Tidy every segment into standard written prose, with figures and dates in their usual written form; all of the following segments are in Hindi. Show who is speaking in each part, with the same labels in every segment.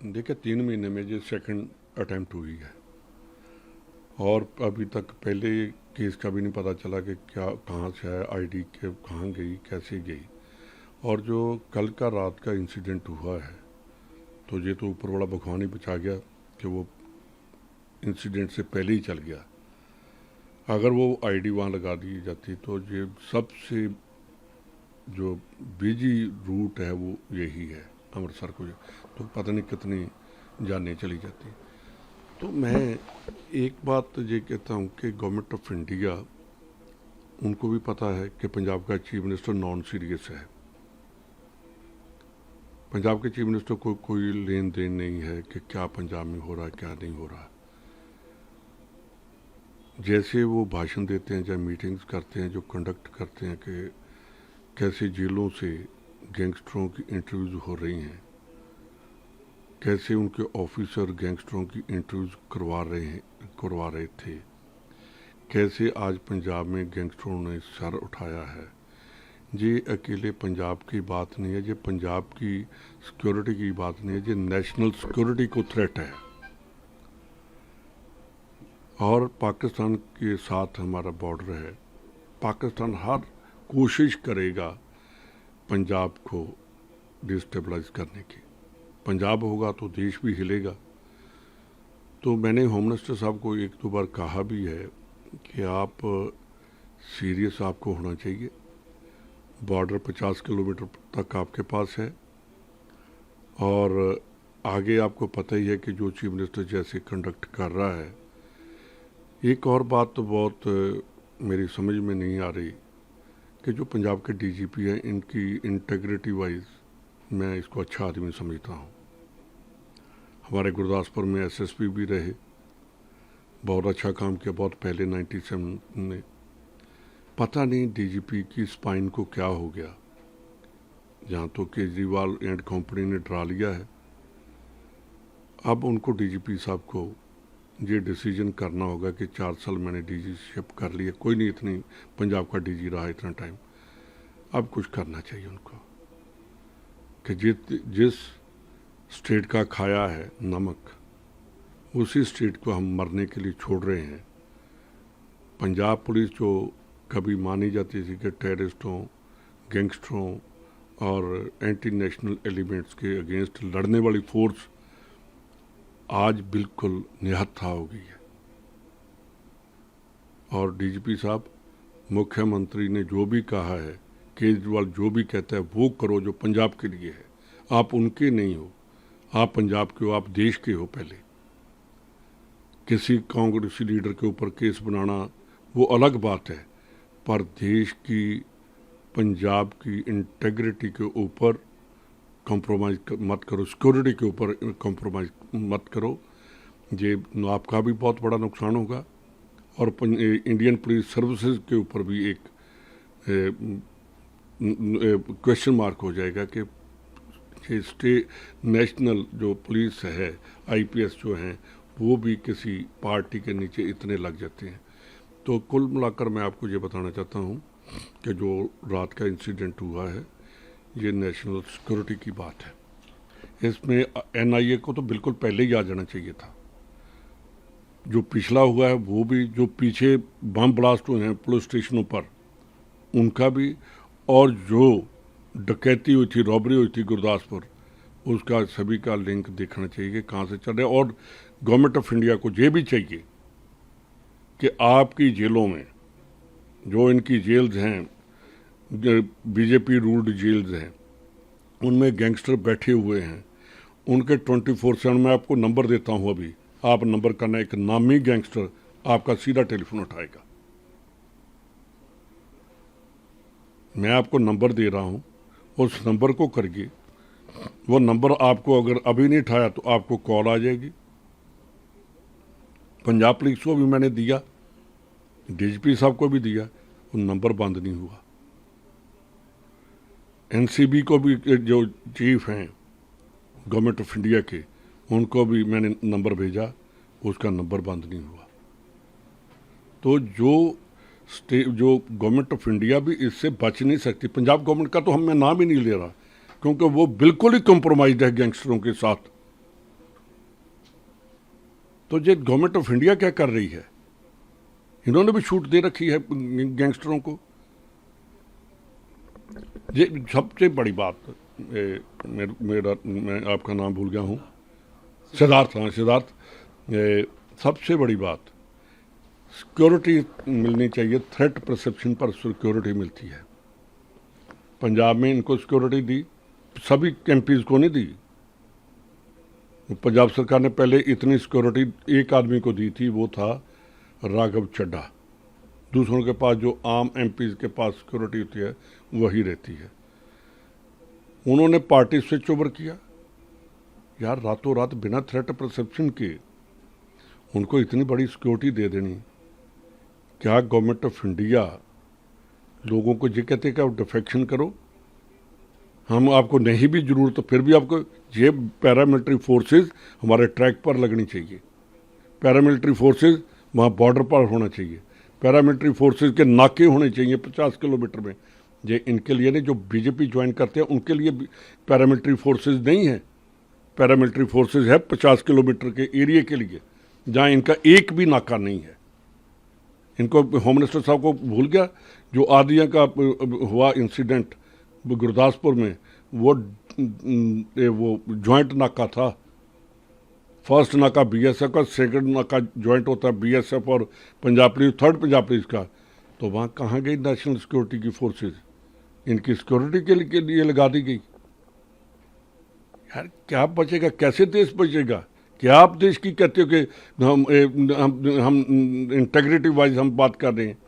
Speaker 1: देखिए 3 महीने में ये सेकंड अटेम्प्ट हुई है और अभी तक पहले केस का भी नहीं पता चला कि क्या कहाँ से है, आईडी के कहाँ गई, कैसे गई। और जो कल का रात का इंसिडेंट हुआ है तो ये तो ऊपर वाला भगवान ही बचा गया कि वो इंसिडेंट से पहले ही चल गया। अगर वो आईडी वहाँ लगा दी जाती तो ये सबसे जो बिजी रूट है वो यही है अमृतसर को, तो पता नहीं कितनी जानें चली जाती। तो मैं एक बात ये कहता हूँ कि गवर्नमेंट ऑफ इंडिया, उनको भी पता है कि पंजाब का चीफ मिनिस्टर नॉन सीरियस है। पंजाब के चीफ मिनिस्टर को कोई लेन देन नहीं है कि क्या पंजाब में हो रहा है क्या नहीं हो रहा। जैसे वो भाषण देते हैं, जब मीटिंग्स करते हैं, जो कंडक्ट करते हैं कि कैसे जेलों से गैंगस्टरों की इंटरव्यूज़ हो रही हैं, कैसे उनके ऑफिसर गैंगस्टरों की इंटरव्यूज़ करवा रहे थे, कैसे आज पंजाब में गैंगस्टरों ने सर उठाया है। ये अकेले पंजाब की बात नहीं है, ये पंजाब की सिक्योरिटी की बात नहीं है, ये नेशनल सिक्योरिटी को थ्रेट है। और पाकिस्तान के साथ हमारा बॉर्डर है, पाकिस्तान हर कोशिश करेगा पंजाब को डिस्टेबलाइज करने की। पंजाब होगा तो देश भी हिलेगा। तो मैंने होम मिनिस्टर साहब को एक दो बार कहा भी है कि आप सीरियस आपको होना चाहिए। बॉर्डर 50 किलोमीटर तक आपके पास है और आगे आपको पता ही है कि जो चीफ मिनिस्टर जैसे कंडक्ट कर रहा है। एक और बात तो बहुत मेरी समझ में नहीं आ रही कि जो पंजाब के डीजीपी हैं, इनकी इंटेग्रिटी वाइज मैं इसको अच्छा आदमी समझता हूँ। हमारे गुरदासपुर में एसएसपी भी रहे, बहुत अच्छा काम किया बहुत पहले 97 में। पता नहीं डीजीपी की स्पाइन को क्या हो गया, जहाँ तो केजरीवाल एंड कंपनी ने डरा लिया है। अब उनको डीजीपी साहब को ये डिसीजन करना होगा कि 4 साल मैंने डीजीशिप कर लिया, कोई नहीं इतनी पंजाब का डीजी रहा इतना टाइम, अब कुछ करना चाहिए उनको कि जिस स्टेट का खाया है नमक, उसी स्टेट को हम मरने के लिए छोड़ रहे हैं। पंजाब पुलिस जो कभी मानी जाती थी कि टेररिस्टों, गैंगस्टरों और एंटी नेशनल एलिमेंट्स के अगेंस्ट लड़ने वाली फोर्स, आज बिल्कुल निहत्था हो गई है। और डीजीपी साहब, मुख्यमंत्री ने जो भी कहा है, केजरीवाल जो भी कहता है वो करो जो पंजाब के लिए है। आप उनके नहीं हो, आप पंजाब के हो, आप देश के हो। पहले किसी कांग्रेसी लीडर के ऊपर केस बनाना वो अलग बात है, पर देश की, पंजाब की इंटेग्रिटी के ऊपर कॉम्प्रोमाइज़ मत करो, सिक्योरिटी के ऊपर कॉम्प्रोमाइज़ मत करो। ये आपका भी बहुत बड़ा नुकसान होगा और इंडियन पुलिस सर्विसेज के ऊपर भी एक क्वेश्चन मार्क हो जाएगा कि नेशनल जो पुलिस है, आईपीएस जो हैं, वो भी किसी पार्टी के नीचे इतने लग जाते हैं। तो कुल मिलाकर मैं आपको ये बताना चाहता हूँ कि जो रात का इंसिडेंट हुआ है ये नेशनल सिक्योरिटी की बात है। इसमें एनआईए को तो बिल्कुल पहले ही आ जाना चाहिए था। जो पिछला हुआ है वो भी, जो पीछे बम ब्लास्ट हुए हैं पुलिस स्टेशनों पर उनका भी, और जो डकैती हुई थी, रॉबरी हुई थी गुरदासपुर, उसका सभी का लिंक देखना चाहिए कि कहाँ से चल रहा है। और गवर्नमेंट ऑफ इंडिया को ये भी चाहिए कि आपकी जेलों में, जो इनकी जेल्स हैं, बीजेपी रूल्ड जेल्स हैं, उनमें गैंगस्टर बैठे हुए हैं, उनके 24/7 में आपको नंबर देता हूँ, अभी आप नंबर करना, एक नामी गैंगस्टर आपका सीधा टेलीफोन उठाएगा। मैं आपको नंबर दे रहा हूँ, उस नंबर को करिए। वो नंबर आपको अगर अभी नहीं उठाया तो आपको कॉल आ जाएगी। पंजाब पुलिस को भी मैंने दिया, डीजीपी साहब को भी दिया, वो नंबर बंद नहीं हुआ। एनसीबी को भी, जो चीफ हैं गवर्नमेंट ऑफ इंडिया के, उनको भी मैंने नंबर भेजा, उसका नंबर बंद नहीं हुआ। तो जो गवर्नमेंट ऑफ इंडिया भी इससे बच नहीं सकती। पंजाब गवर्नमेंट का तो मैं नाम ही नहीं ले रहा, क्योंकि वो बिल्कुल ही कॉम्प्रोमाइज्ड है गैंगस्टरों के साथ। तो ये गवर्नमेंट ऑफ इंडिया क्या कर रही है? इन्होंने भी छूट दे रखी है गैंगस्टरों को। ये सबसे बड़ी बात, मैं आपका नाम भूल गया हूँ, सिद्धार्थ, हाँ सिद्धार्थ, सबसे बड़ी बात सिक्योरिटी मिलनी चाहिए। थ्रेट परसेप्शन पर सिक्योरिटी मिलती है। पंजाब में इनको सिक्योरिटी दी, सभी एमपीज को नहीं दी। पंजाब सरकार ने पहले इतनी सिक्योरिटी एक आदमी को दी थी, वो था राघव चड्ढा। दूसरों के पास जो आम एमपीज के पास सिक्योरिटी होती है वही रहती है। उन्होंने पार्टी स्विच ओवर किया यार, रातों रात बिना थ्रेट परसेप्शन के उनको इतनी बड़ी सिक्योरिटी दे देनी। क्या गवर्नमेंट ऑफ इंडिया लोगों को ये कहते हैं कि आप डिफेक्शन करो, हम आपको नहीं भी जरूरत तो फिर भी आपको ये पैरामिलिट्री फोर्सेस हमारे ट्रैक पर लगनी चाहिए। पैरामिलिट्री फोर्सेस वहाँ बॉर्डर पर होना चाहिए। पैरामिलिट्री फोर्सेस के नाके होने चाहिए 50 किलोमीटर में। ये इनके लिए नहीं, जो बीजेपी ज्वाइन करते हैं उनके लिए पैरामिलिट्री फोर्सेस नहीं है। पैरामिलिट्री फोर्सेस है 50 किलोमीटर के एरिया के लिए, जहाँ इनका एक भी नाका नहीं है। इनको होम मिनिस्टर साहब को भूल गया जो आदिया का हुआ इंसिडेंट गुरदासपुर में, वो ज्वाइंट नाका था। फर्स्ट नाका बीएसएफ का, सेकंड नाका ज्वाइंट होता है बीएसएफ और Punjab police, third Punjab police का। तो वहाँ कहाँ गई नेशनल सिक्योरिटी की फोर्सेस? इनकी सिक्योरिटी के लिए लगा दी गई। यार क्या बचेगा? कैसे देश बचेगा? क्या आप देश की कहते हो कि हम इंटेग्रिटी वाइज हम बात कर रहे हैं?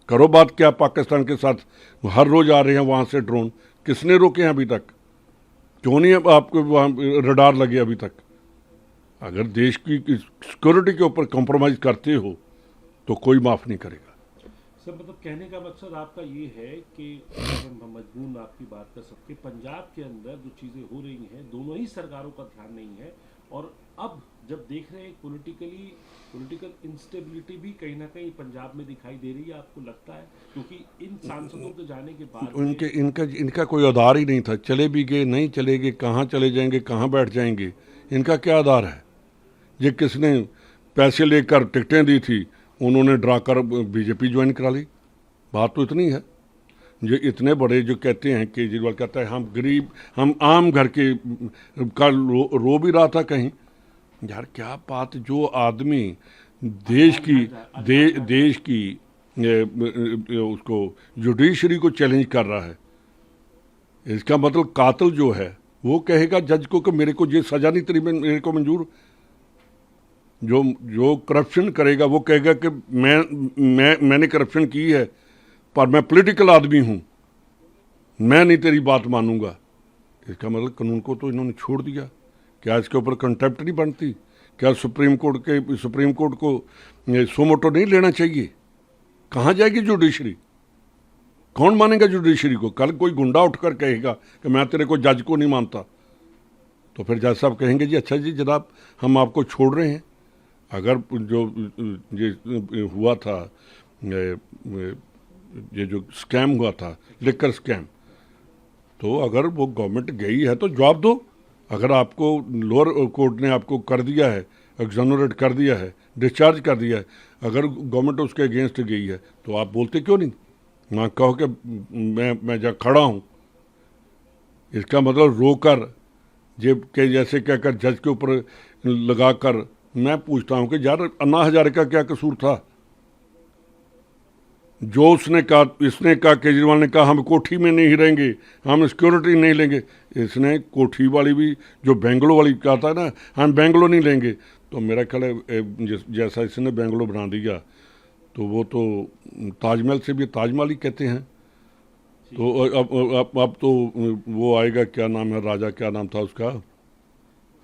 Speaker 1: करो बात। क्या पाकिस्तान के साथ हर रोज आ रहे हैं वहाँ से ड्रोन? किसने रोके हैं अभी तक? क्यों नहीं आपको वहाँ रडार लगे अभी तक? अगर देश की सिक्योरिटी के ऊपर कॉम्प्रोमाइज़ करते हो तो कोई माफ़ नहीं करेगा।
Speaker 2: सर मतलब कहने का मकसद आपका ये है कि अगर मजबून आपकी बात कर सकते, पंजाब के अंदर जो चीज़ें हो रही हैं दोनों ही सरकारों का ध्यान नहीं है, और अब जब देख रहे हैं पॉलिटिकल इंस्टेबिलिटी भी कहीं ना कहीं पंजाब में दिखाई दे रही है, आपको लगता है? क्योंकि इन सांसदों के जाने के बाद
Speaker 1: इनका कोई आधार ही नहीं था। चले भी गए, नहीं चले गए, कहाँ चले जाएंगे, कहाँ बैठ जाएंगे, इनका क्या आधार है? ये किसने पैसे लेकर टिकटें दी थी, उन्होंने डरा कर बीजेपी ज्वाइन करा ली। बात तो इतनी है। ये इतने बड़े जो कहते हैं, केजरीवाल कहता है हम गरीब, हम आम घर के का रो भी रहा था कहीं। यार क्या बात, जो आदमी देश की उसको जुडिशरी को चैलेंज कर रहा है, इसका मतलब कातिल जो है वो कहेगा जज को कि मेरे को ये सजा नहीं तेरी मेरे को मंजूर। जो करप्शन करेगा वो कहेगा कि मैंने करप्शन की है पर मैं पॉलिटिकल आदमी हूं, मैं नहीं तेरी बात मानूंगा। इसका मतलब कानून को तो इन्होंने छोड़ दिया। क्या इसके ऊपर कंटेम्प्ट नहीं बनती? क्या सुप्रीम कोर्ट को सोमोटो नहीं लेना चाहिए? कहाँ जाएगी जुडिशरी? कौन मानेगा जुडिशरी को? कल कोई गुंडा उठकर कहेगा कि मैं तेरे को जज को नहीं मानता, तो फिर जज साहब कहेंगे जी अच्छा जी जनाब हम आपको छोड़ रहे हैं। अगर जो हुआ था, ये जो स्कैम हुआ था, लिकर स्कैम, तो अगर वो गवर्नमेंट गई है तो जवाब दो। अगर आपको लोअर कोर्ट ने आपको कर दिया है, एग्जोनरेट कर दिया है, डिस्चार्ज कर दिया है, अगर गवर्नमेंट उसके अगेंस्ट गई है तो आप बोलते क्यों नहीं? वहाँ कहो कि मैं जहाँ खड़ा हूँ। इसका मतलब रोकर जेब के जैसे कहकर जज के ऊपर लगाकर, मैं पूछता हूँ कि यार अन्ना हजारे का क्या कसूर था? जो उसने कहा, इसने कहा, केजरीवाल ने कहा हम कोठी में नहीं रहेंगे, हम सिक्योरिटी नहीं लेंगे। इसने कोठी वाली भी जो बेंगलो वाली कहा था ना, हम बेंगलो नहीं लेंगे। तो मेरा ख्याल है जैसा इसने बेंगलो बना दिया तो वो तो ताजमहल से भी ताजमहल ही कहते हैं। तो अब तो वो आएगा, क्या नाम है राजा, क्या नाम था उसका,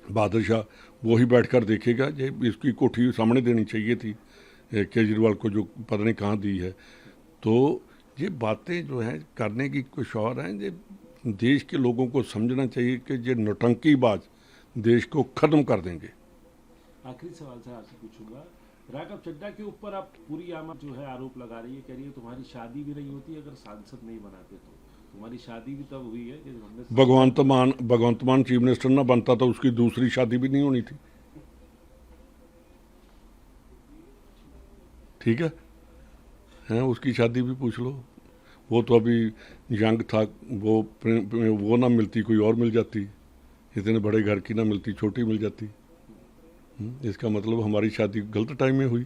Speaker 1: बादशाह, वो ही बैठ कर देखेगा। ये इसकी कोठी सामने देनी चाहिए थी केजरीवाल को, जो पता नहीं कहाँ दी है। तो ये बातें जो हैं करने की कुछ और हैं। ये देश के लोगों को समझना चाहिए कि ये नौटंकीबाज देश को ख़त्म कर देंगे।
Speaker 2: आखिरी सवाल सर आपसे पूछूंगा, राघव चड्ढा के ऊपर आप पूरी आम जो है आरोप लगा रही है, कह रही है तुम्हारी शादी भी नहीं होती अगर सांसद नहीं बनाते तो। तुम्हारी शादी भी तब हुई है जब हमने
Speaker 1: भगवंत मान चीफ मिनिस्टर ना बनता तो उसकी दूसरी शादी भी नहीं होनी थी। ठीक है, हैं, उसकी शादी भी पूछ लो। वो तो अभी यंग था, वो ना मिलती कोई और मिल जाती, इतने बड़े घर की ना मिलती, छोटी मिल जाती। इसका मतलब हमारी शादी गलत टाइम में हुई।